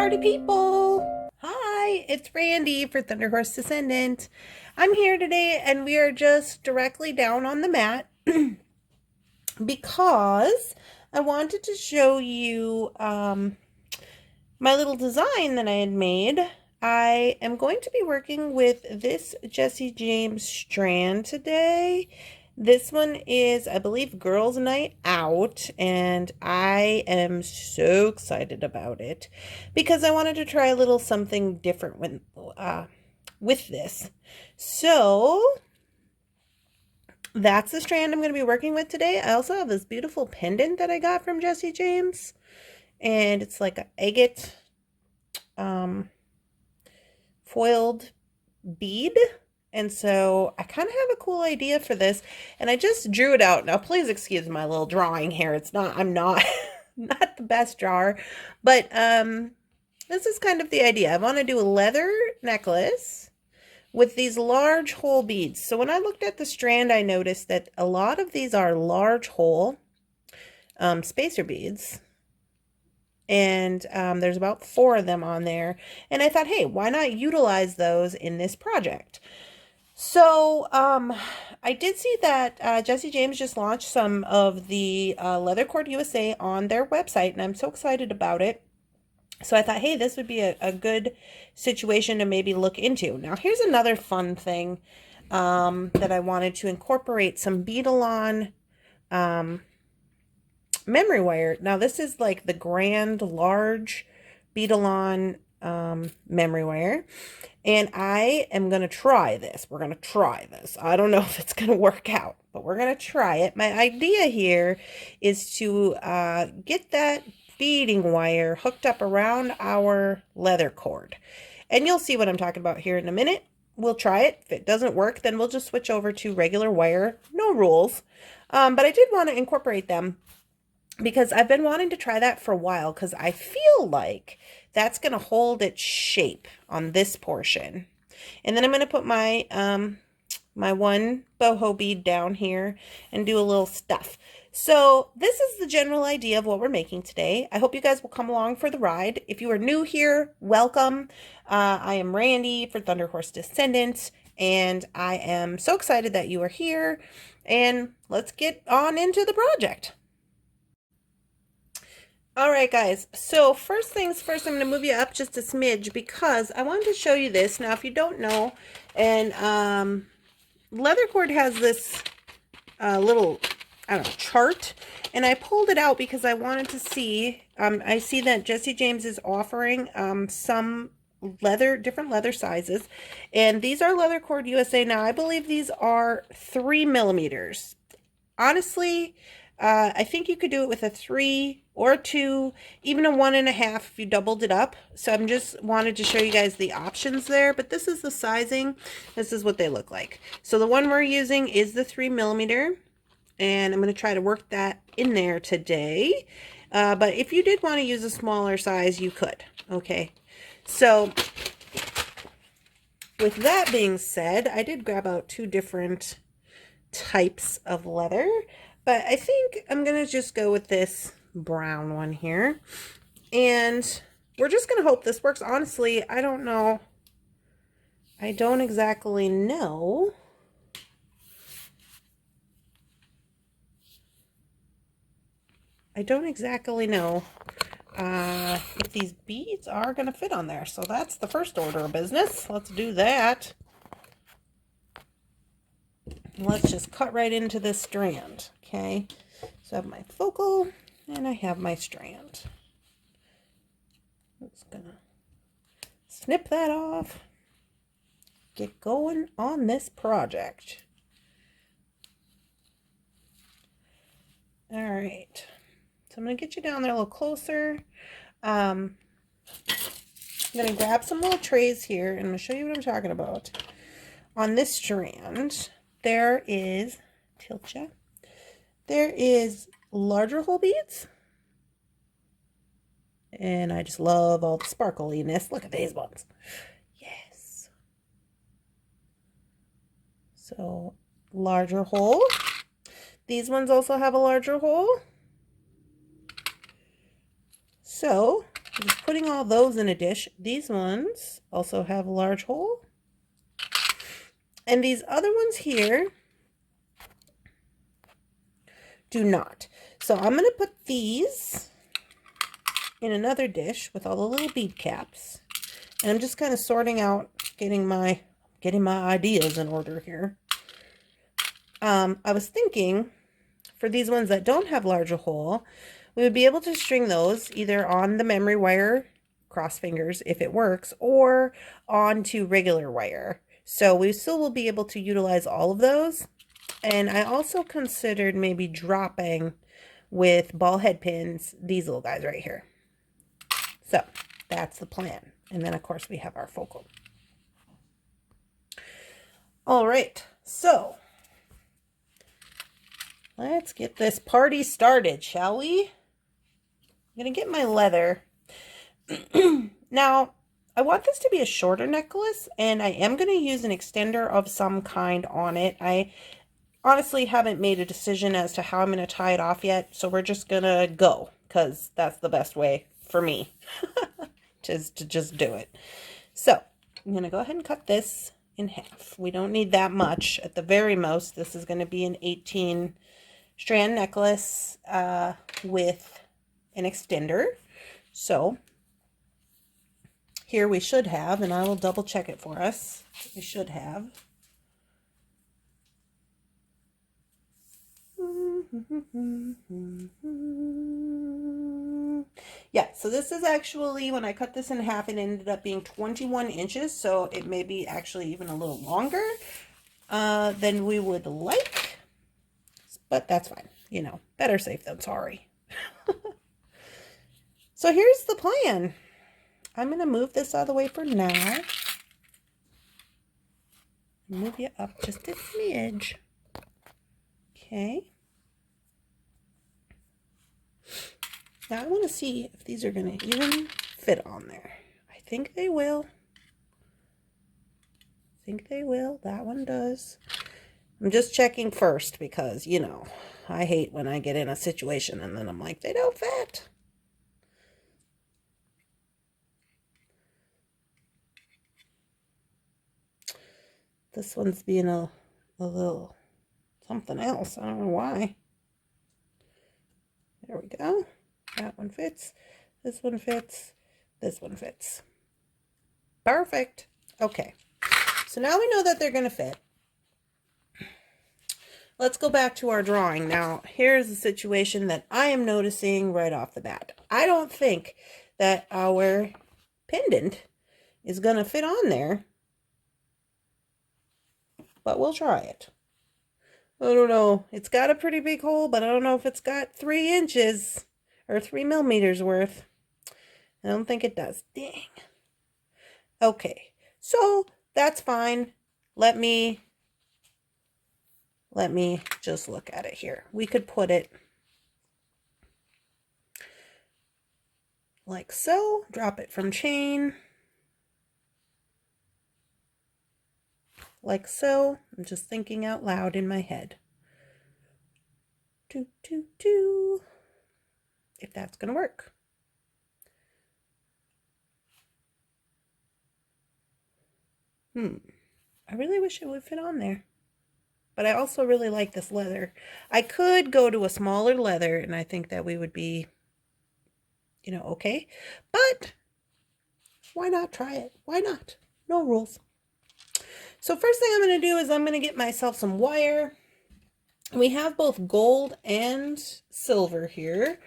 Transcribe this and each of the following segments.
party people! Hi, it's Randy for Thunderhorse Descendant. I'm here today and we are just directly down on the mat because I wanted to show you my little design that I had made. I am going to be working with this Jesse James strand today. This one is, I believe, Girls Night Out, and I am so excited about it because I wanted to try a little something different with this. So that's the strand I'm going to be working with today. I also have this beautiful pendant that I got from Jesse James, and it's like an agate foiled bead. And so I kind of have a cool idea for this, and I just drew it out. Now, please excuse my little drawing here. I'm not not the best drawer, but this is kind of the idea. I want to do a leather necklace with these large hole beads. So when I looked at the strand, I noticed that a lot of these are large hole spacer beads. And there's about 4 of them on there. And I thought, hey, why not utilize those in this project? So I did see that Jesse James just launched some of the Leather Cord USA on their website, and I'm so excited about it. So I thought, hey, this would be a good situation to maybe look into. Now, here's another fun thing that I wanted to incorporate, some Beadalon memory wire. Now, this is like the grand, large Beadalon memory wire. And I am going to try this. We're going to try this. I don't know if it's going to work out, but we're going to try it. My idea here is to get that beading wire hooked up around our leather cord. And you'll see what I'm talking about here in a minute. We'll try it. If it doesn't work, then we'll just switch over to regular wire. No rules. But I did want to incorporate them because I've been wanting to try that for a while because I feel like that's going to hold its shape on this portion. And then I'm going to put my my one boho bead down here and do a little stuff. So this is the general idea of what we're making today. I hope you guys will come along for the ride. If you are new here, welcome. I am Randy for Thunderhorse Descendant, and I am so excited that you are here. And let's get on into the project. All right, guys, so first things first, I'm going to move you up just a smidge because I wanted to show you this. Now, if you don't know, and leather cord has this little, I don't know, chart, and I pulled it out because I wanted to see, I see that Jesse James is offering some different leather sizes, and these are Leather Cord USA. Now, I believe these are 3 millimeters. Honestly, I think you could do it with a 3 or 2, even a 1.5 if you doubled it up. So I'm just wanted to show you guys the options there, but this is the sizing. This is what they look like. So the one we're using is the 3 millimeter, and I'm going to try to work that in there today. But if you did want to use a smaller size, you could. Okay. So with that being said, I did grab out 2 different types of leather, but I think I'm going to just go with this brown one here. And we're just going to hope this works. Honestly, I don't know. I don't exactly know. I don't exactly know if these beads are going to fit on there. So that's the first order of business. Let's do that. Let's just cut right into this strand. Okay, so I have my focal and I have my strand. I'm just gonna snip that off, get going on this project. All right, so I'm gonna get you down there a little closer. I'm gonna grab some little trays here and I'm gonna show you what I'm talking about. On this strand, there is, tilt ya, there is larger hole beads. And I just love all the sparkliness. Look at these ones. Yes. So, larger hole. These ones also have a larger hole. So, Just putting all those in a dish. These ones also have a large hole. And these other ones here do not. So I'm going to put these in another dish with all the little bead caps. And I'm just kind of sorting out, getting my ideas in order here. I was thinking for these ones that don't have larger hole, we would be able to string those either on the memory wire, cross fingers if it works, or onto regular wire. So we still will be able to utilize all of those. And I also considered maybe dropping with ball head pins these little guys right here. So that's the plan. And then of course we have our focal. All right, so let's get this party started, shall we? I'm gonna get my leather. Now, I want this to be a shorter necklace, and I am gonna use an extender of some kind on it. I honestly haven't made a decision as to how I'm gonna tie it off yet, so we're just gonna go, because that's the best way for me to just do it. So, I'm gonna go ahead and cut this in half. We don't need that much. At the very most, this is gonna be an 18 strand necklace with an extender. So here we should have, and I will double check it for us, we should have yeah, so this is actually, when I cut this in half, it ended up being 21 inches, so it may be actually even a little longer than we would like, but that's fine. You know, better safe than sorry. So here's the plan. I'm going to move this out of the way for now. Move you up just a smidge. Okay. Now I want to see if these are going to even fit on there. I think they will. I think they will. That one does. I'm just checking first because, you know, I hate when I get in a situation and then I'm like, they don't fit. This one's being a little something else. I don't know why. There we go. That one fits. This one fits. This one fits. Perfect. Okay. So now we know that they're going to fit. Let's go back to our drawing. Now, here's the situation that I am noticing right off the bat. I don't think that our pendant is going to fit on there, but we'll try it. I don't know. It's got a pretty big hole, but I don't know if it's got 3 inches or 3 millimeters worth. I don't think it does. Dang. Okay, so that's fine. Let me just look at it here. We could put it like so, drop it from chain, like so. I'm just thinking out loud in my head. If that's gonna work. I really wish it would fit on there. But I also really like this leather. I could go to a smaller leather, and I think that we would be, you know, okay. But why not try it? Why not? No rules. So first thing I'm going to do is I'm going to get myself some wire. We have both gold and silver here.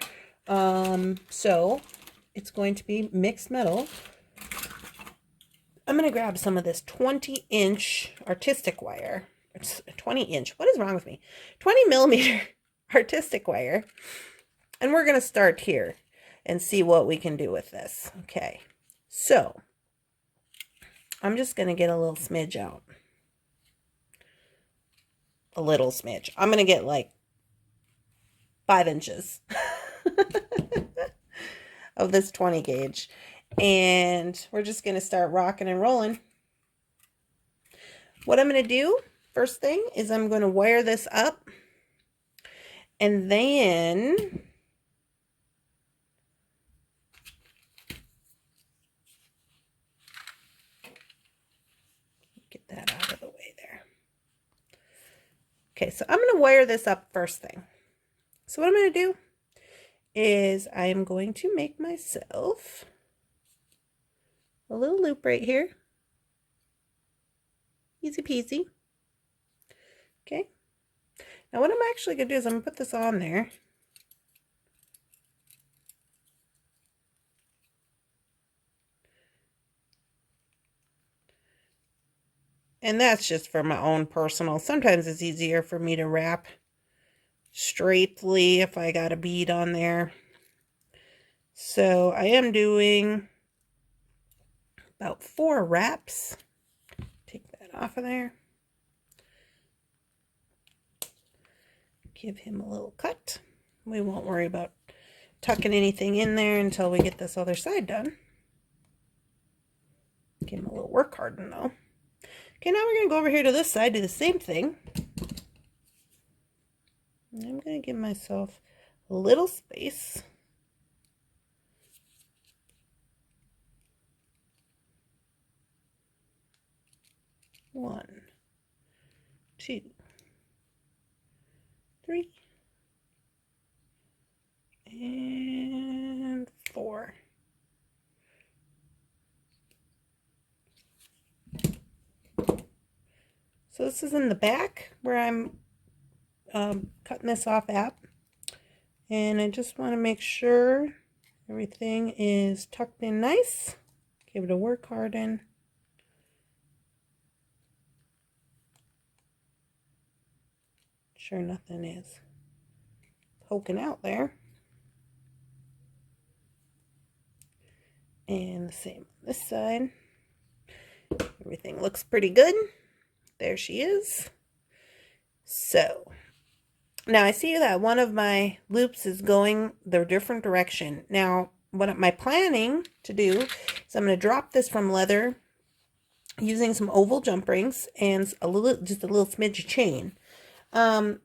So it's going to be mixed metal. I'm going to grab some of this 20-inch artistic wire. It's 20-inch. What is wrong with me? 20 millimeter artistic wire. And we're going to start here and see what we can do with this. Okay. So I'm just going to get a little smidge out. A little smidge. I'm going to get like 5 inches of this 20 gauge. And we're just going to start rocking and rolling. What I'm going to do, first thing, is I'm going to wire this up. And then Okay, so I'm going to wire this up first thing. So what I'm going to do is I am going to make myself a little loop right here. Easy peasy. Okay. Now what I'm actually going to do is I'm going to put this on there. And that's just for my own personal. Sometimes it's easier for me to wrap straightly if I got a bead on there. So I am doing about 4 wraps. Take that off of there. Give him a little cut. We won't worry about tucking anything in there until we get this other side done. Give him a little work harden though. Okay, now we're going to go over here to this side, do the same thing. And I'm going to give myself a little space. One, 2, 3, and 4. So this is in the back where I'm cutting this off at. And I just want to make sure everything is tucked in nice. Give it a work harden. Sure nothing is poking out there. And the same on this side. Everything looks pretty good. There she is. So now I see that one of my loops is going the different direction. Now what my planning to do is I'm going to drop this from leather using some oval jump rings and just a little smidge of chain.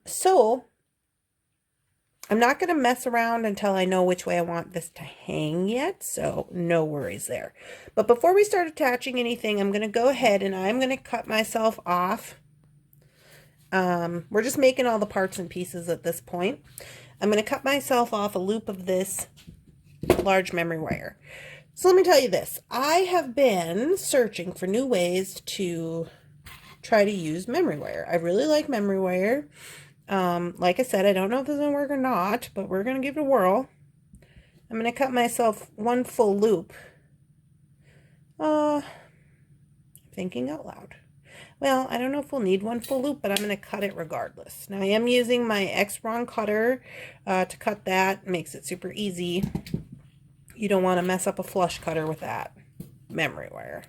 So I'm not going to mess around until I know which way I want this to hang yet, so no worries there. But before we start attaching anything, I'm going to go ahead and I'm going to cut myself off. We're just making all the parts and pieces at this point. I'm going to cut myself off a loop of this large memory wire. So let me tell you this. I have been searching for new ways to try to use memory wire. I really like memory wire. Like I said, I don't know if this is going to work or not, but we're going to give it a whirl. I'm going to cut myself one full loop. Thinking out loud. Well, I don't know if we'll need one full loop, but I'm going to cut it regardless. Now, I am using my Xuron cutter to cut that. It makes it super easy. You don't want to mess up a flush cutter with that memory wire.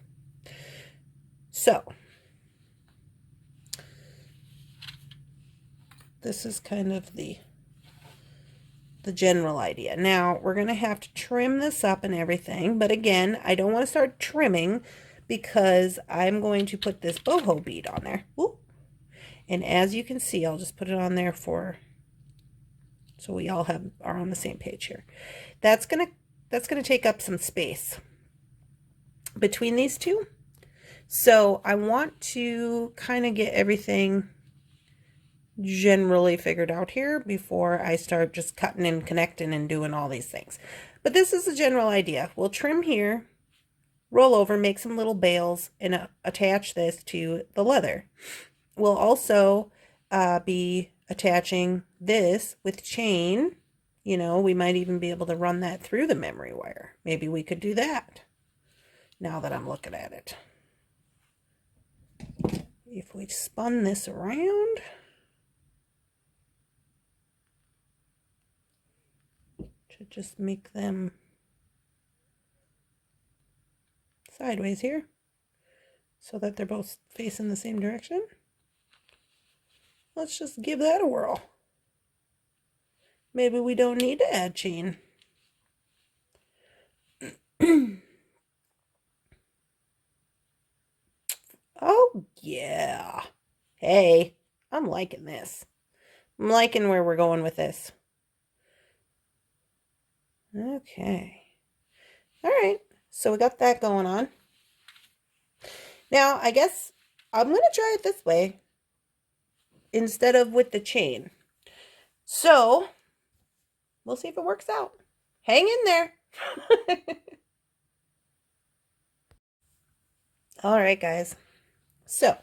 So, this is kind of the general idea. Now, we're going to have to trim this up and everything, but again, I don't want to start trimming because I'm going to put this boho bead on there. Ooh. And as you can see, I'll just put it on there so we all are on the same page here. That's going to take up some space between these two. So I want to kind of get everything generally figured out here before I start just cutting and connecting and doing all these things. But this is the general idea. We'll trim here, roll over, make some little bails, and attach this to the leather. We'll also be attaching this with chain. You know, we might even be able to run that through the memory wire. Maybe we could do that now that I'm looking at it. If we spun this around, to just make them sideways here so that they're both facing the same direction. Let's just give that a whirl. Maybe we don't need to add chain. Oh, yeah. Hey, I'm liking this. I'm liking where we're going with this. Okay. All right. So we got that going on. Now, I guess I'm going to try it this way. instead of with the chain. So we'll see if it works out. Hang in there. All right, guys. So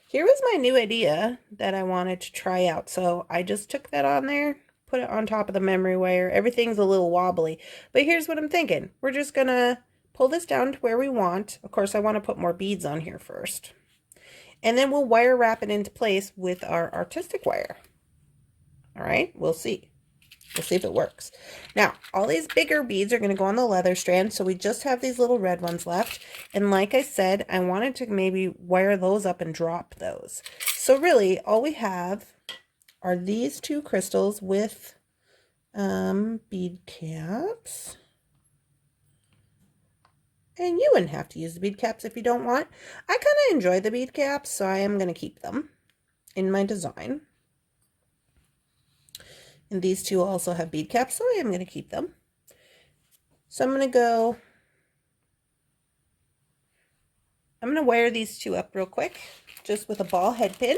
here was my new idea that I wanted to try out. So I just took that on there, put it on top of the memory wire. Everything's a little wobbly, but here's what I'm thinking. We're just gonna pull this down to where we want. Of course, I want to put more beads on here first. And then we'll wire wrap it into place with our artistic wire. All right, we'll see. We'll see if it works. Now, all these bigger beads are going to go on the leather strand, so we just have these little red ones left. And like I said, I wanted to maybe wire those up and drop those. So really, all we have are these two crystals with bead caps. And you wouldn't have to use the bead caps if you don't want. I kind of enjoy the bead caps, so I am going to keep them in my design. And these two also have bead caps, so I am going to keep them. So I'm going to wire these two up real quick, just with a ball head pin.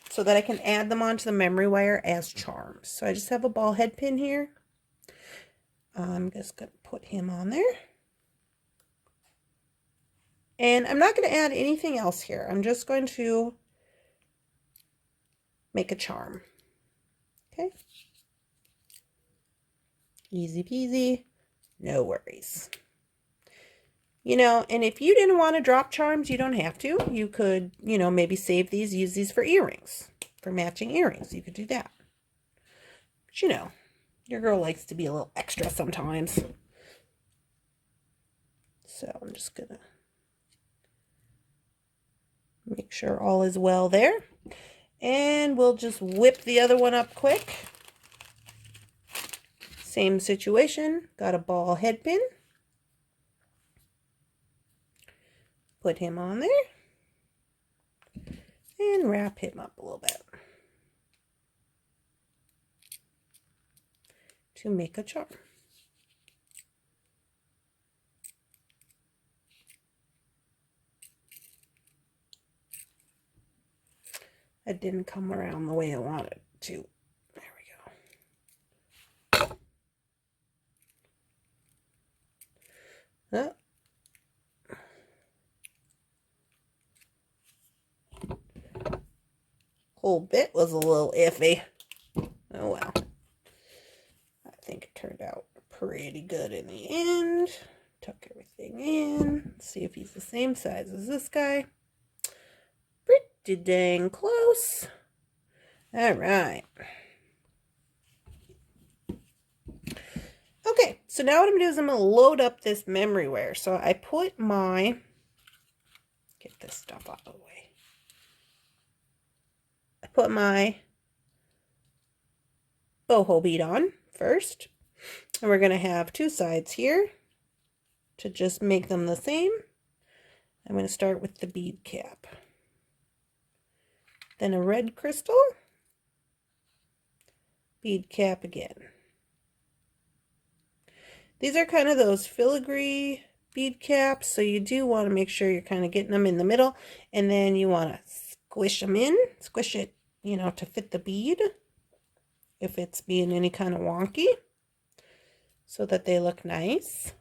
So that I can add them onto the memory wire as charms. So I just have a ball head pin here. I'm just going to put him on there. And I'm not going to add anything else here. I'm just going to make a charm. Okay. Easy peasy. No worries. You know, and if you didn't want to drop charms, you don't have to. You could, you know, maybe save these, use these for earrings, for matching earrings. You could do that. But you know, your girl likes to be a little extra sometimes. So I'm just going to make sure all is well there. And we'll just whip the other one up quick. Same situation. Got a ball head pin. Put him on there. And wrap him up a little bit. To make a charm. It didn't come around the way I wanted it to. There we go. Oh. Whole bit was a little iffy. Oh well. I think it turned out pretty good in the end. Tuck everything in. Let's see if he's the same size as this guy. Pretty dang close. All right. Okay, so now what I'm going to do is I'm going to load up this memory wire. So I put my, get this stuff out of the way. I put my boho bead on first. And we're going to have two sides here to just make them the same. I'm going to start with the bead cap. Then a red crystal. Bead cap again. These are kind of those filigree bead caps, so you do want to make sure you're kind of getting them in the middle, and then you want to squish them in, squish it, you know, to fit the bead if it's being any kind of wonky, so that they look nice.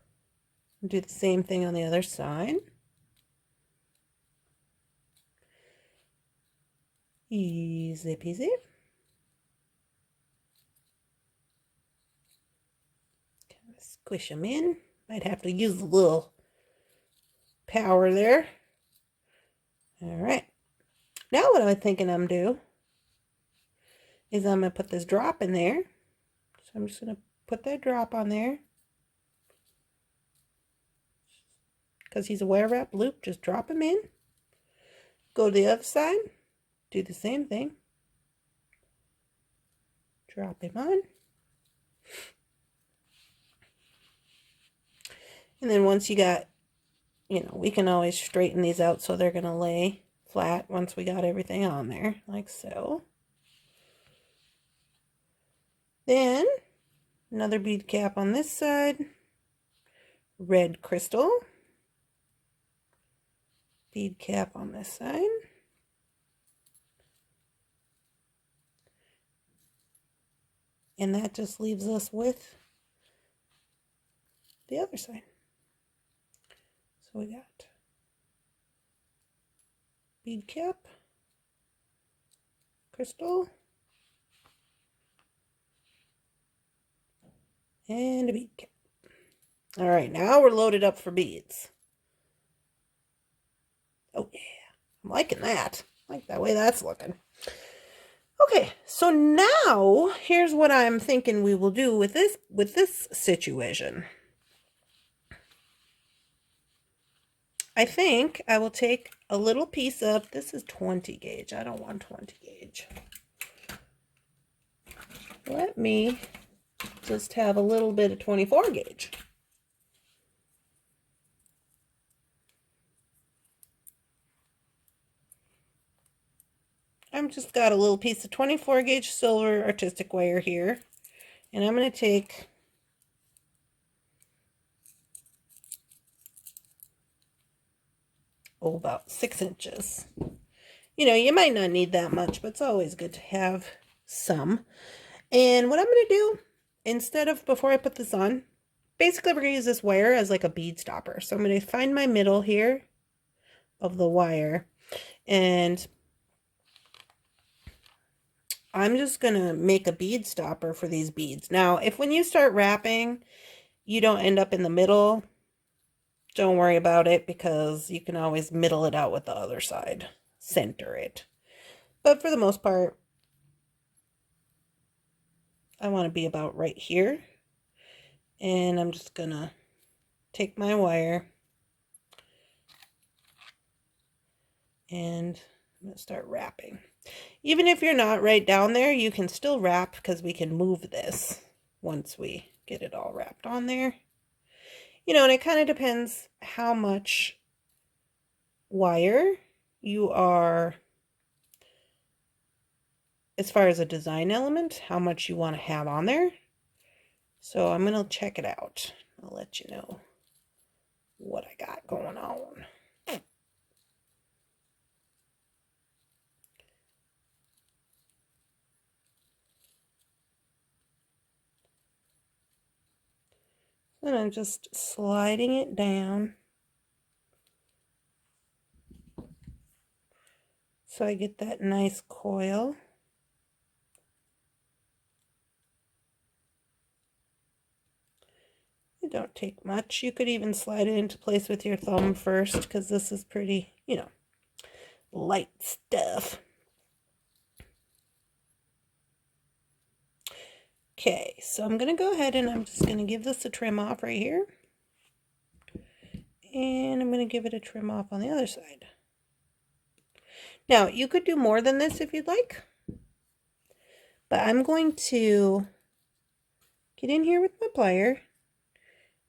Do the same thing on the other side. Easy peasy. Kind of squish them in. Might have to use a little power there. All right. Now what I'm thinking I'm do is I'm going to put this drop in there. So I'm just going to put that drop on there. Because he's a wire wrap loop, just drop him in. Go to the other side. Do the same thing. Drop him on. And then once you got, you know, we can always straighten these out so they're going to lay flat once we got everything on there, like so. Then another bead cap on this side. red crystal. Bead cap on this side. And that just leaves us with the other side. So we got bead cap, crystal, and a bead cap. All right, now we're loaded up for beads. Oh yeah, I'm liking that. I like that way that's looking. Okay, so now here's what I'm thinking we will do with this situation. I think I will take a little piece of, this is 20 gauge. I don't want 20 gauge. Let me just have a little bit of 24 gauge. I've just got a little piece of 24 gauge silver artistic wire here. And I'm going to take about 6 inches. You know, you might not need that much, but it's always good to have some. And what I'm going to do, instead of, before I put this on, basically we're going to use this wire as like a bead stopper. So I'm going to find my middle here of the wire, and I'm just going to make a bead stopper for these beads. Now, if when you start wrapping, you don't end up in the middle, don't worry about it, because you can always middle it out with the other side, center it. But for the most part, I want to be about right here. And I'm just going to take my wire and I'm going to start wrapping. Even if you're not right down there, you can still wrap, because we can move this once we get it all wrapped on there. You know, and it kind of depends how much wire you are, as far as a design element, how much you want to have on there. So I'm going to check it out. I'll let you know what I got going on. And I'm just sliding it down so I get that nice coil. It don't take much. You could even slide it into place with your thumb first, because this is pretty, you know, light stuff. Okay, so I'm going to go ahead and I'm just going to give this a trim off right here. And I'm going to give it a trim off on the other side. Now, you could do more than this if you'd like. But I'm going to get in here with my plier.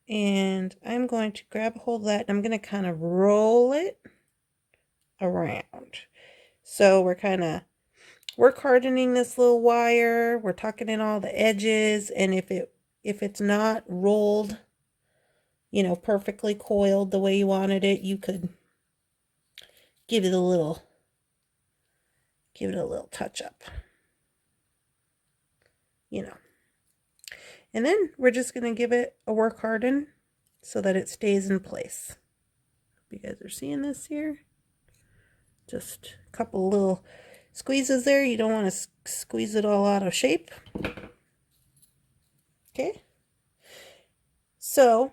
And I'm going to grab a hold of that. And I'm going to kind of roll it around. So we're hardening this little wire. We're tucking in all the edges. And if it's not rolled, you know, perfectly coiled the way you wanted it, you could give it a little touch up, you know. And then we're just going to give it a work harden so that it stays in place. Hope you guys are seeing this here. Just a couple little squeezes there. You don't want to squeeze it all out of shape. Okay. So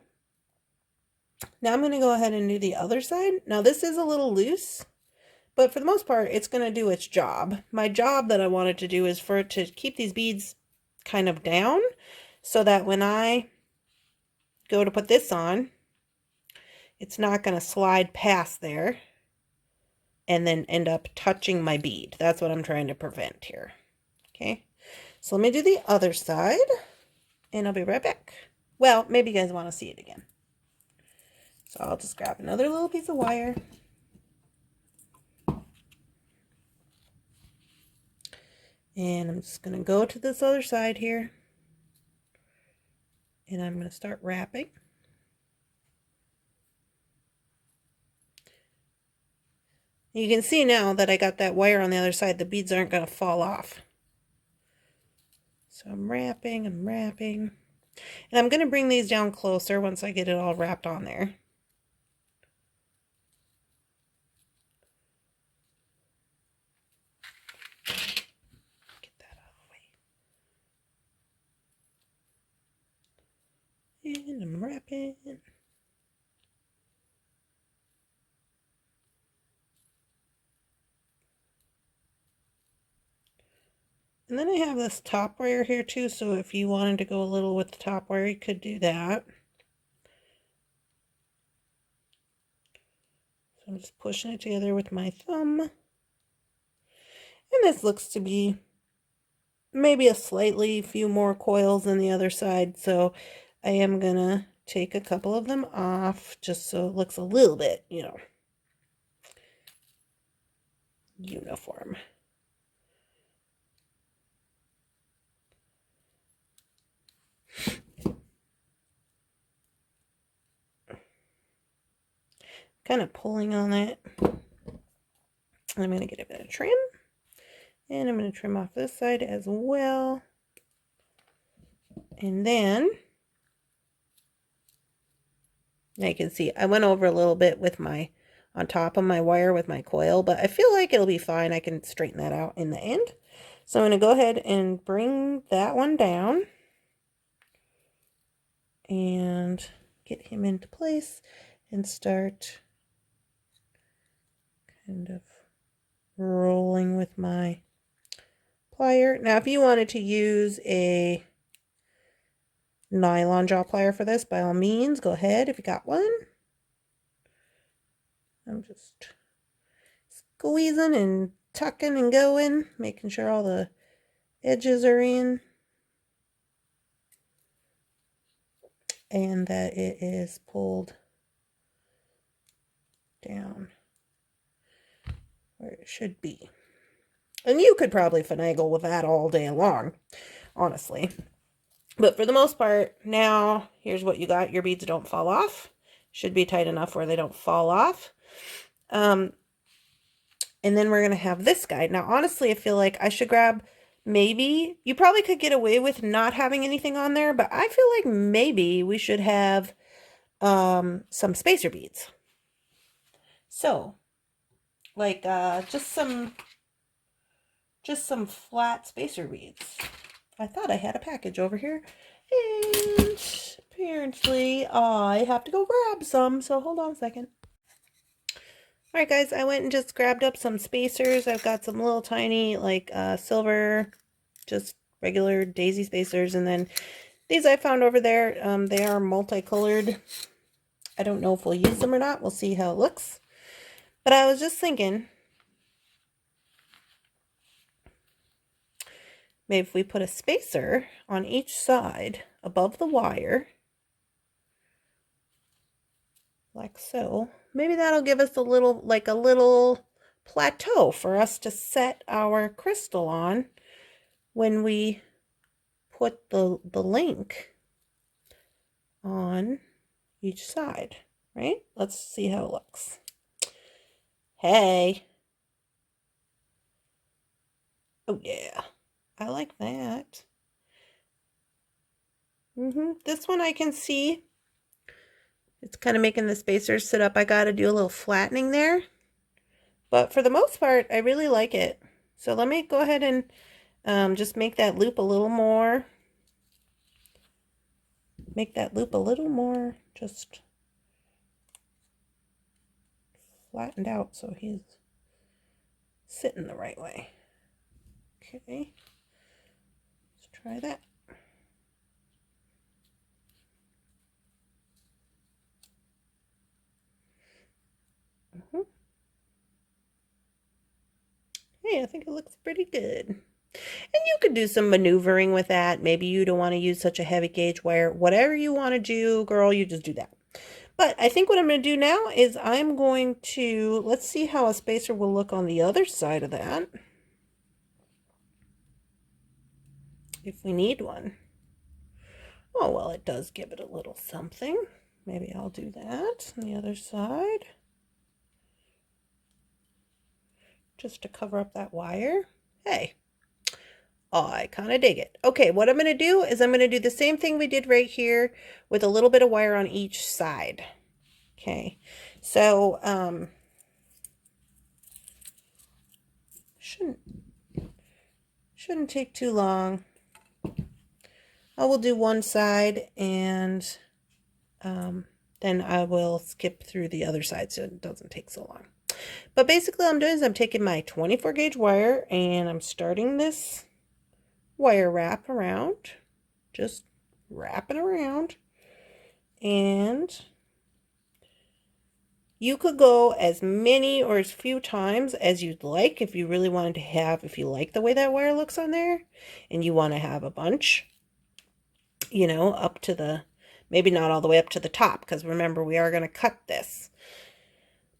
now I'm going to go ahead and do the other side. Now this is a little loose, but for the most part, it's going to do its job. My job that I wanted to do is for it to keep these beads kind of down, so that when I go to put this on, it's not going to slide past there and then end up touching my bead. That's what I'm trying to prevent here. Okay, so let me do the other side and I'll be right back. Well, maybe you guys want to see it again. So I'll just grab another little piece of wire. And I'm just going to go to this other side here. And I'm going to start wrapping. You can see now that I got that wire on the other side, the beads aren't going to fall off. So I'm wrapping, and I'm going to bring these down closer once I get it all wrapped on there. Get that out of the way. And I'm wrapping. And then I have this top wire here too, so if you wanted to go a little with the top wire, you could do that. So I'm just pushing it together with my thumb. And this looks to be maybe a slightly few more coils than the other side, so I am gonna take a couple of them off just so it looks a little bit, you know, uniform. Kind of pulling on it. I'm going to get a bit of trim. And I'm going to trim off this side as well. And then, now you can see I went over a little bit with my, on top of my wire with my coil, but I feel like it'll be fine. I can straighten that out in the end. So I'm going to go ahead and bring that one down. And get him into place and start kind of rolling with my plier. Now, if you wanted to use a nylon jaw plier for this, by all means, go ahead if you got one. I'm just squeezing and tucking and going, making sure all the edges are in and that it is pulled down where it should be. And you could probably finagle with that all day long, honestly. But for the most part, now, here's what you got. Your beads don't fall off. Should be tight enough where they don't fall off. And then we're going to have this guy. Now, honestly, I feel like I should grab, maybe, you probably could get away with not having anything on there, but I feel like maybe we should have some spacer beads. So, like just some flat spacer beads. I thought I had a package over here, and apparently I have to go grab some, so hold on a second. Alright guys, I went and just grabbed up some spacers. I've got some little tiny, like, silver, just regular daisy spacers, and then these I found over there. They are multicolored. I don't know if we'll use them or not. We'll see how it looks. But I was just thinking, maybe if we put a spacer on each side above the wire, like so, maybe that'll give us a little, like a little plateau for us to set our crystal on when we put the link on each side, right? Let's see how it looks. Hey. Oh yeah, I like that. This one I can see. It's kind of making the spacers sit up. I got to do a little flattening there. But for the most part, I really like it. So let me go ahead and just make that loop a little more. Make that loop a little more just flattened out so he's sitting the right way. Okay, let's try that. Hey, I think it looks pretty good. And you could do some maneuvering with that. Maybe you don't want to use such a heavy gauge wire. Whatever you want to do, girl, you just do that. But I think what I'm going to do now is I'm going to, let's see how a spacer will look on the other side of that. If we need one. Oh, well, it does give it a little something. Maybe I'll do that on the other side. just to cover up that wire. Hey, I kind of dig it. Okay, what I'm going to do is I'm going to do the same thing we did right here with a little bit of wire on each side. Okay, so shouldn't take too long. I will do one side and then I will skip through the other side so it doesn't take so long. But basically what I'm doing is I'm taking my 24 gauge wire and I'm starting this wire wrap around, just wrapping around, and you could go as many or as few times as you'd like if you really wanted to have, if you like the way that wire looks on there and you want to have a bunch, you know, up to the, maybe not all the way up to the top, because remember we are going to cut this.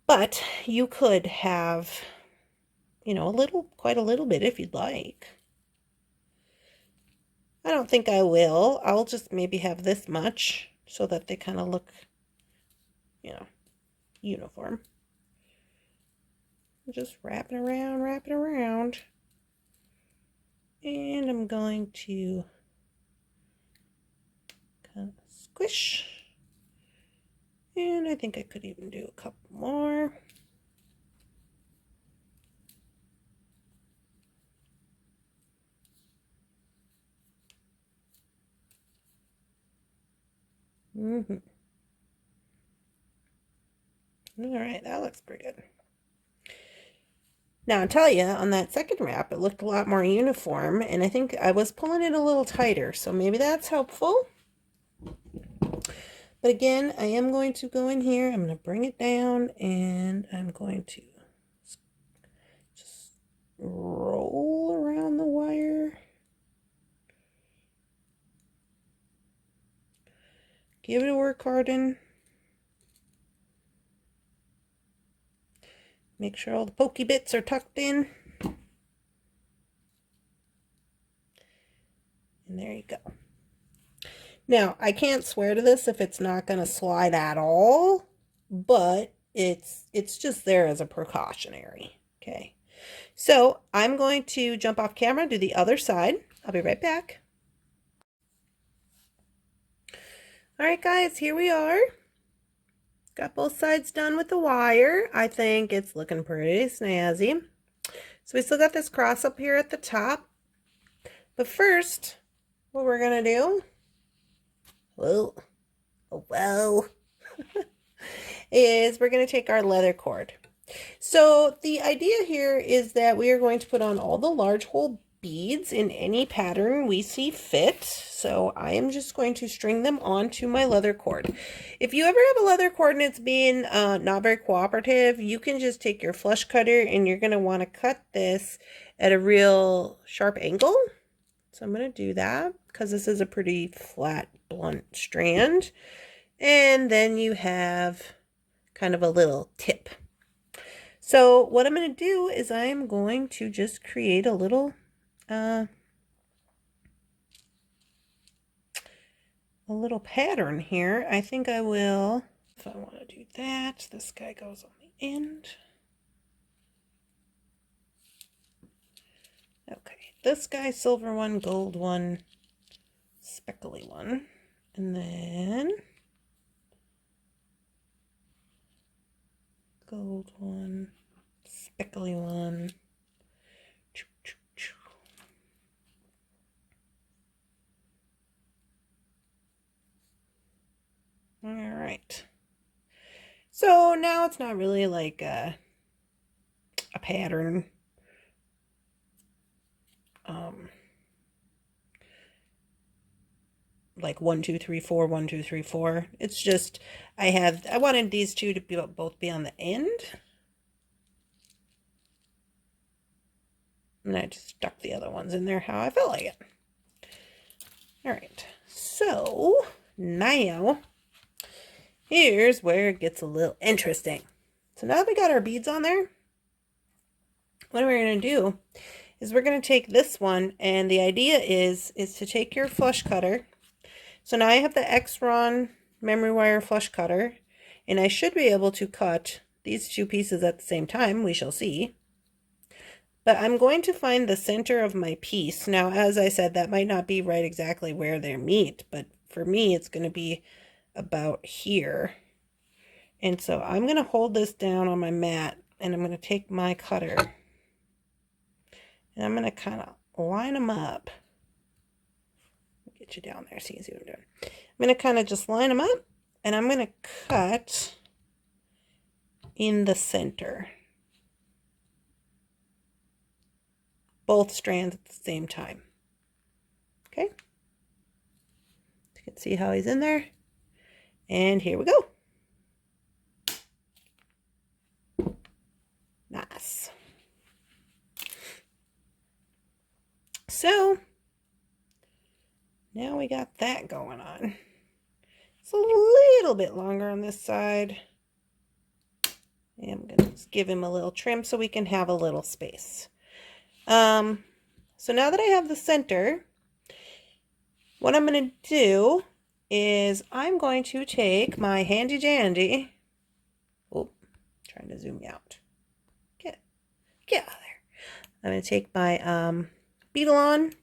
But you could have, you know, quite a little bit if you'd like. I don't think I will. I'll just maybe have this much so that they kind of look, you know, uniform. Just wrapping around. And I'm going to kind of squish. And I think I could even do a couple more. All right, that looks pretty good. Now, I'll tell you, on that second wrap, it looked a lot more uniform, and I think I was pulling it a little tighter, so maybe that's helpful. But again, I am going to go in here, I'm going to bring it down, and I'm going to just roll around the wire. Give it a work harden. Make sure all the pokey bits are tucked in. And there you go. Now, I can't swear to this if it's not going to slide at all, but it's just there as a precautionary. Okay. So, I'm going to jump off camera, do the other side. I'll be right back. All right, guys, here we are. Got both sides done with the wire. I think it's looking pretty snazzy. So we still got this cross up here at the top. But first, what we're going to do, is we're going to take our leather cord. So the idea here is that we are going to put on all the large hole beads in any pattern we see fit. So I am just going to string them onto my leather cord. If you ever have a leather cord and it's being not very cooperative, you can just take your flush cutter and you're going to want to cut this at a real sharp angle. So I'm going to do that because this is a pretty flat, blunt strand. And then you have kind of a little tip. So what I'm going to do is I'm going to just create a little pattern here. I think I will, if I want to do that, this guy goes on the end. Okay, this guy, silver one, gold one, speckly one, and then gold one, speckly one. All right. So now it's not really like a pattern. Like 1 2 3 4 1 2 3 4. It's just I wanted these two to both be on the end. And I just stuck the other ones in there how I felt like it. All right. So now here's where it gets a little interesting. So now that we got our beads on there, what we're going to do is we're going to take this one, and the idea is to take your flush cutter. So now I have the Xuron memory wire flush cutter, and I should be able to cut these two pieces at the same time. We shall see. But I'm going to find the center of my piece. Now, as I said, that might not be right exactly where they meet, but for me, it's going to be about here. And so I'm going to hold this down on my mat, and I'm going to take my cutter, and I'm going to kind of line them up. Get you down there so you can see what I'm doing. I'm going to kind of just line them up, and I'm going to cut in the center. Both strands at the same time. Okay? You can see how he's in there. And here we go. Nice. So, now we got that going on. It's a little bit longer on this side. And I'm going to just give him a little trim so we can have a little space. So now that I have the center, what I'm going to do is I'm going to take my handy dandy. Oh, trying to zoom you out. Get out of there. I'm going to take my Beadalon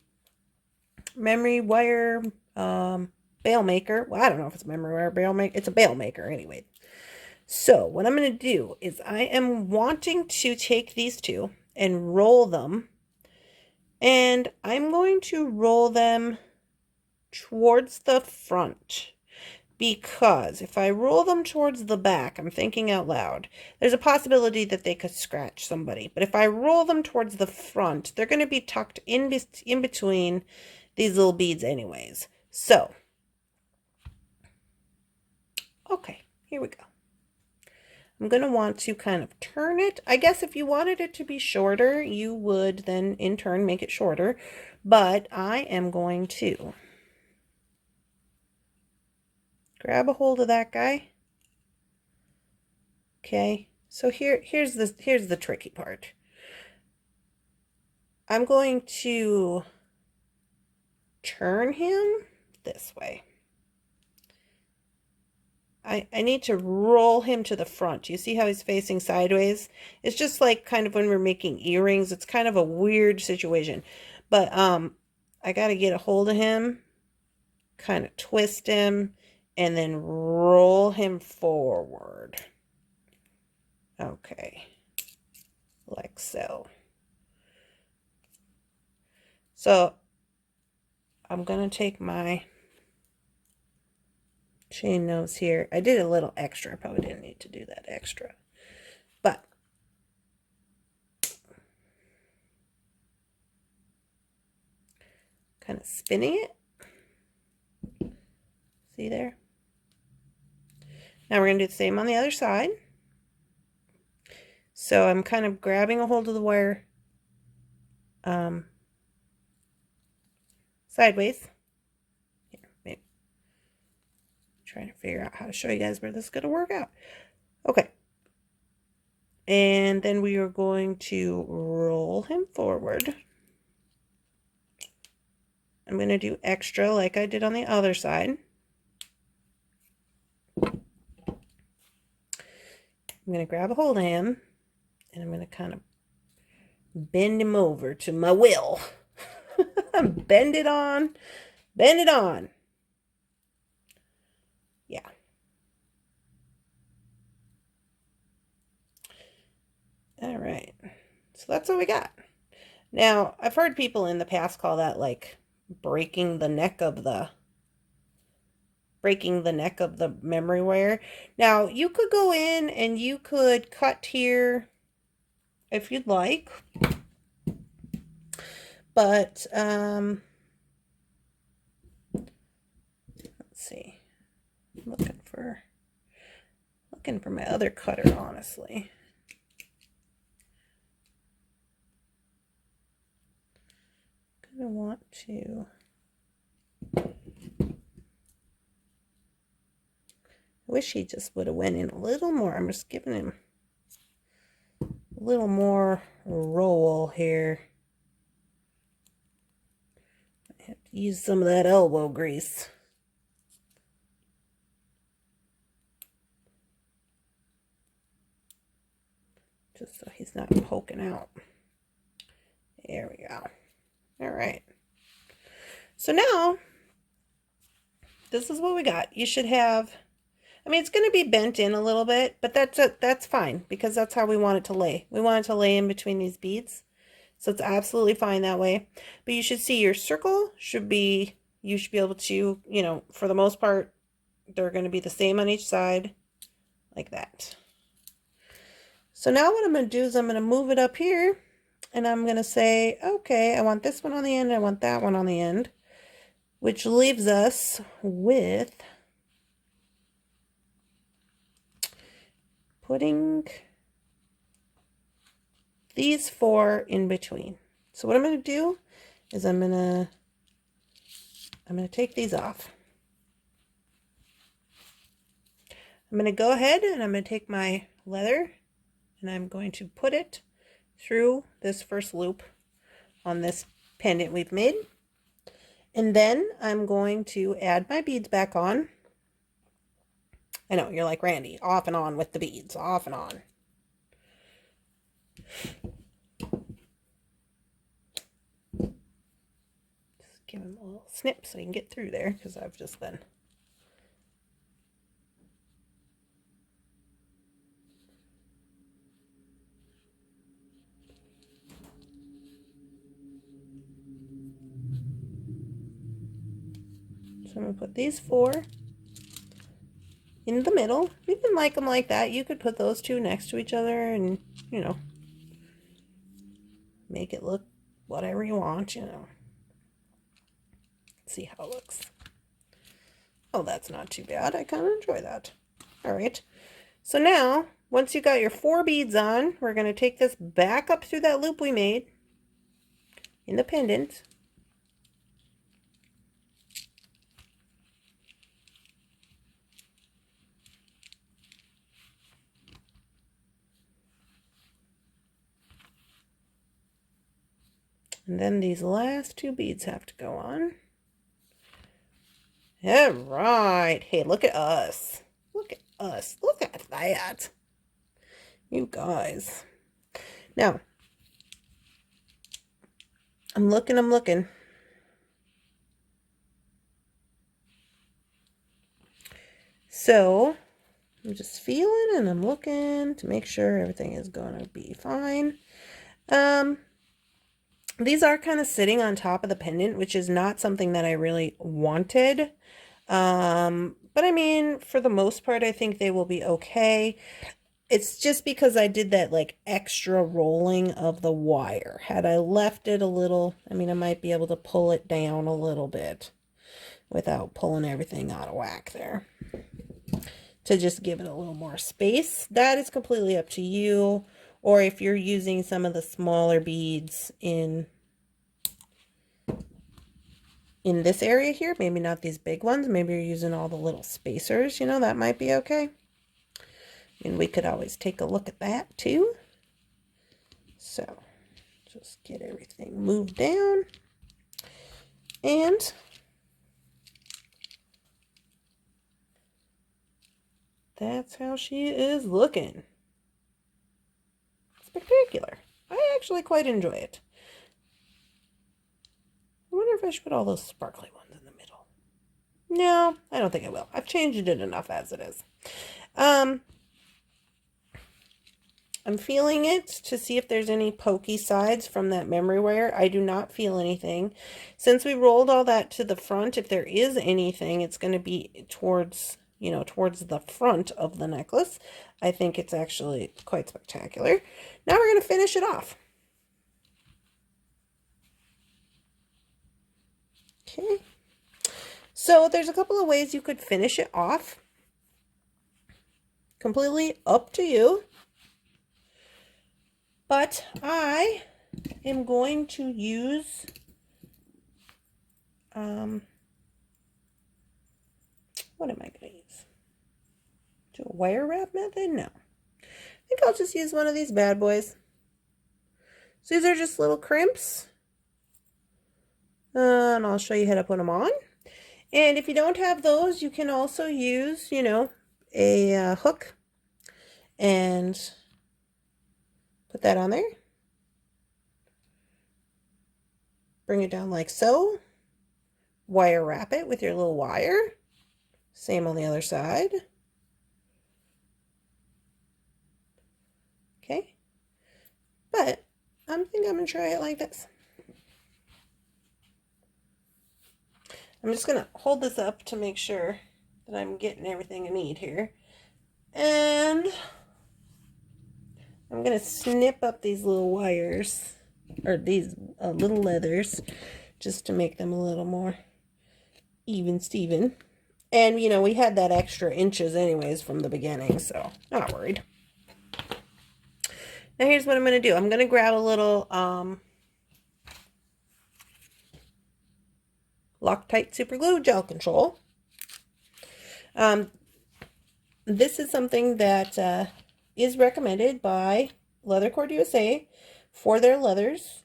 memory wire bail maker. Well, I don't know if it's memory wire bail maker. It's a bail maker anyway. So what I'm going to do is I am wanting to take these two and roll them. And I'm going to roll them towards the front, because if I roll them towards the back, I'm thinking out loud, there's a possibility that they could scratch somebody. But if I roll them towards the front, they're going to be tucked in between these little beads anyways. So, okay, here we go. I'm going to want to kind of turn it. I guess if you wanted it to be shorter, you would then in turn make it shorter. But I am going to grab a hold of that guy. Okay, so here's the tricky part. I'm going to turn him this way. I need to roll him to the front. You see how he's facing sideways? It's just like kind of when we're making earrings. It's kind of a weird situation. But I got to get a hold of him, kind of twist him, and then roll him forward. Okay. Like so. So I'm going to take my chain nose here. I did a little extra. I probably didn't need to do that extra. But kind of spinning it. See there? Now we're going to do the same on the other side. So I'm kind of grabbing a hold of the wire sideways. Here, maybe. Trying to figure out how to show you guys where this is going to work out. Okay. And then we are going to roll him forward. I'm going to do extra like I did on the other side. I'm going to grab a hold of him, and I'm going to kind of bend him over to my will. Bend it on. Bend it on. Yeah. All right. So that's what we got. Now, I've heard people in the past call that like breaking the neck of the memory wire. Now, you could go in and you could cut here if you'd like. But let's see. I'm looking for my other cutter, honestly. I want to I wish he just would have went in a little more. I'm just giving him a little more roll here. I have to use some of that elbow grease. Just so he's not poking out. There we go. All right. So now, this is what we got. You should have, I mean, it's going to be bent in a little bit, but that's fine because that's how we want it to lay. We want it to lay in between these beads. So it's absolutely fine that way. But you should see your circle should be, you should be able to, you know, for the most part, they're going to be the same on each side, like that. So now what I'm going to do is I'm going to move it up here, and I'm going to say, okay, I want this one on the end, I want that one on the end, which leaves us with putting these 4 in between. So what I'm going to do is I'm going to take these off. I'm going to go ahead and I'm going to take my leather and I'm going to put it through this first loop on this pendant we've made. And then I'm going to add my beads back on. I know, you're like, Randy, off and on with the beads, off and on. Just give him a little snip so he can get through there, because I've just been... So I'm going to put these 4 in the middle. You can like them like that. You could put those 2 next to each other and, you know, make it look whatever you want, you know. Let's see how it looks. Oh, that's not too bad. I kind of enjoy that. All right. So now, once you got your 4 beads on, we're going to take this back up through that loop we made in the pendant. And then these last 2 beads have to go on. All right. Hey, look at us. Look at us. Look at that. You guys. Now, I'm looking. So, I'm just feeling and I'm looking to make sure everything is going to be fine. These are kind of sitting on top of the pendant, which is not something that I really wanted. But I mean, for the most part, I think they will be okay. It's just because I did that like extra rolling of the wire. Had I left it a little, I mean, I might be able to pull it down a little bit without pulling everything out of whack there. To just give it a little more space. That is completely up to you. Or if you're using some of the smaller beads in this area here, maybe not these big ones, maybe you're using all the little spacers, you know, that might be okay. And we could always take a look at that too. So just get everything moved down. And that's how she is looking. Spectacular. I actually quite enjoy it. I wonder if I should put all those sparkly ones in the middle. No, I don't think I will. I've changed it enough as it is. I'm feeling it to see if there's any pokey sides from that memory wire. I do not feel anything. Since we rolled all that to the front, if there is anything, it's going to be towards, you know, towards the front of the necklace. I think it's actually quite spectacular. Now we're going to finish it off. Okay. So there's a couple of ways you could finish it off. Completely up to you. But I am going to use what am I going to use? Do a wire wrap method? No. I think I'll just use one of these bad boys. So these are just little crimps. And I'll show you how to put them on. And if you don't have those, you can also use, you know, a hook and put that on there. bring it down like so. Wire wrap it with your little wire. Same on the other side. Okay. But I think I'm going to try it like this. I'm just going to hold this up to make sure that I'm getting everything I need here. And I'm going to snip up these little wires, or these little leathers, just to make them a little more even Steven. And, you know, we had that extra inches anyways from the beginning, so not worried. Now here's what I'm going to do. I'm going to grab a little Loctite Super Glue Gel Control. This is something that is recommended by Leather Cord USA for their leathers.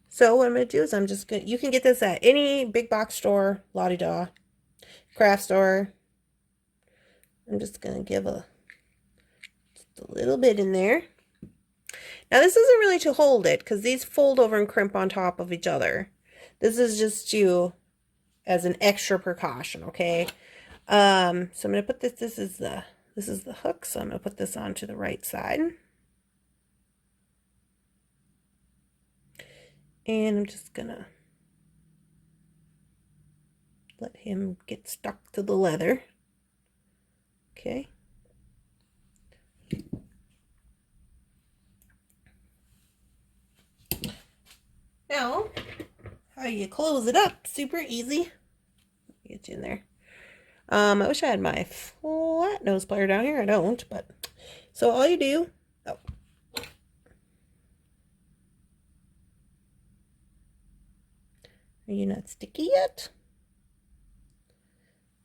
So what I'm going to do is I'm just going to, you can get this at any big box store, la-di-da, craft store. I'm just going to give just a little bit in there. Now this isn't really to hold it because these fold over and crimp on top of each other. This is just to, as an extra precaution, okay? So I'm going to put this, this is the hook, so I'm going to put this onto the right side. And I'm just going to let him get stuck to the leather. Okay. Now, how you close it up, super easy. Get you in there. I wish I had my flat nose plier down here. I don't, but so all you do, oh. Are you not sticky yet?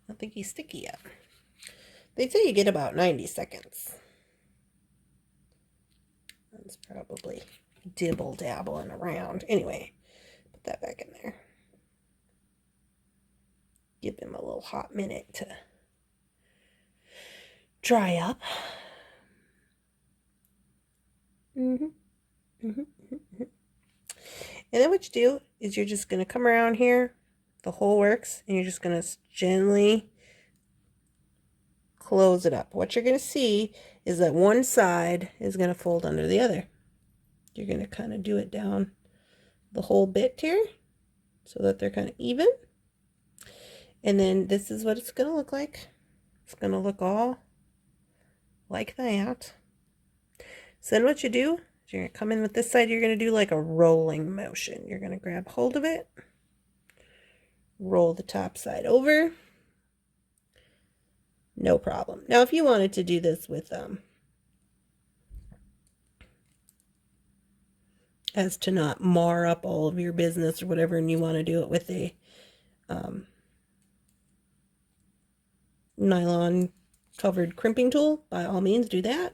I don't think he's sticky yet. They say you get about 90 seconds. That's probably dibble-dabbling around. Anyway, put that back in there. Give him a little hot minute to dry up. And then what you do is you're just going to come around here, the whole works, and you're just going to gently close it up. What you're going to see is that one side is going to fold under the other. You're going to kind of do it down the whole bit here so that they're kind of even. And then this is what it's going to look like. It's going to look all like that. So then what you do is you're going to come in with this side. You're going to do like a rolling motion. You're going to grab hold of it, roll the top side over. No problem. Now, if you wanted to do this with, as to not mar up all of your business or whatever, and you want to do it with a, nylon covered crimping tool, by all means do that.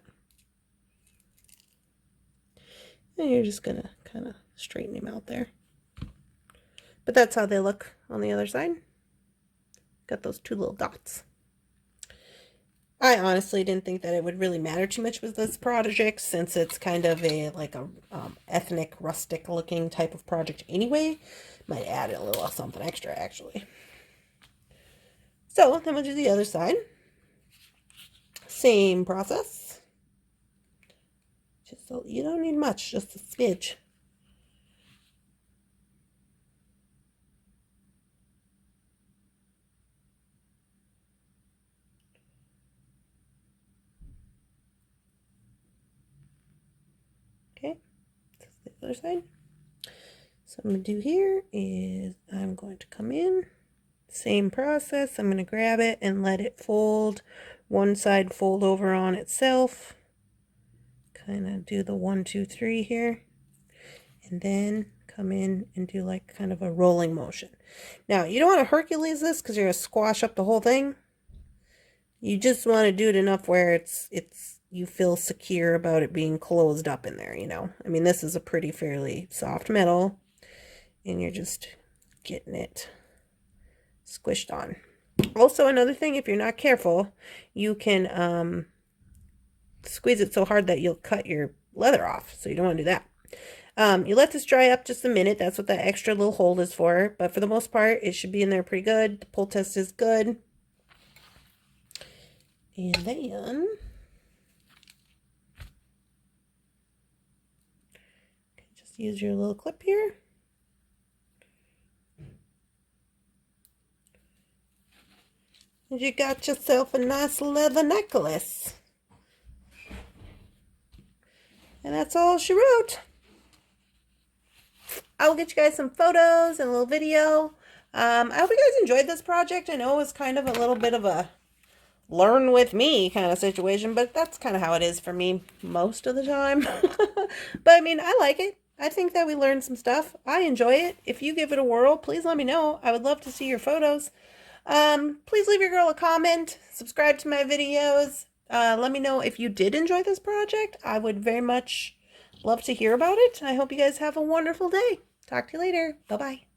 And you're just gonna kind of straighten him out there. But that's how they look on the other side. Got those two little dots. I honestly didn't think that it would really matter too much with this project, since it's kind of a like a ethnic, rustic looking type of project anyway. Might add a little something extra actually. So then we'll do the other side. Same process. Just so you don't need much, just a smidge. Okay, that's the other side. So I'm going to do here is I'm going to come in. Same process. I'm going to grab it and let it fold. One side fold over on itself. Kind of do the 1, 2, 3 here. And then come in and do like kind of a rolling motion. Now, you don't want to Hercules this because you're going to squash up the whole thing. You just want to do it enough where you feel secure about it being closed up in there, you know. I mean, this is a pretty fairly soft metal. And you're just getting it squished on. Also, another thing, if you're not careful, you can squeeze it so hard that you'll cut your leather off. So you don't want to do that. You let this dry up just a minute. That's what that extra little hold is for. But for the most part, it should be in there pretty good. The pull test is good. And then just use your little clip here. And you got yourself a nice leather necklace. And that's all she wrote. I will get you guys some photos and a little video. I hope you guys enjoyed this project. I know it was kind of a little bit of a learn with me kind of situation, but that's kind of how it is for me most of the time. But I mean, I like it. I think that we learned some stuff. I enjoy it. If you give it a whirl, please let me know. I would love to see your photos. Please leave your girl a comment, subscribe to my videos. Let me know if you did enjoy this project. I would very much love to hear about it. I hope you guys have a wonderful day. Talk to you later. Bye-bye.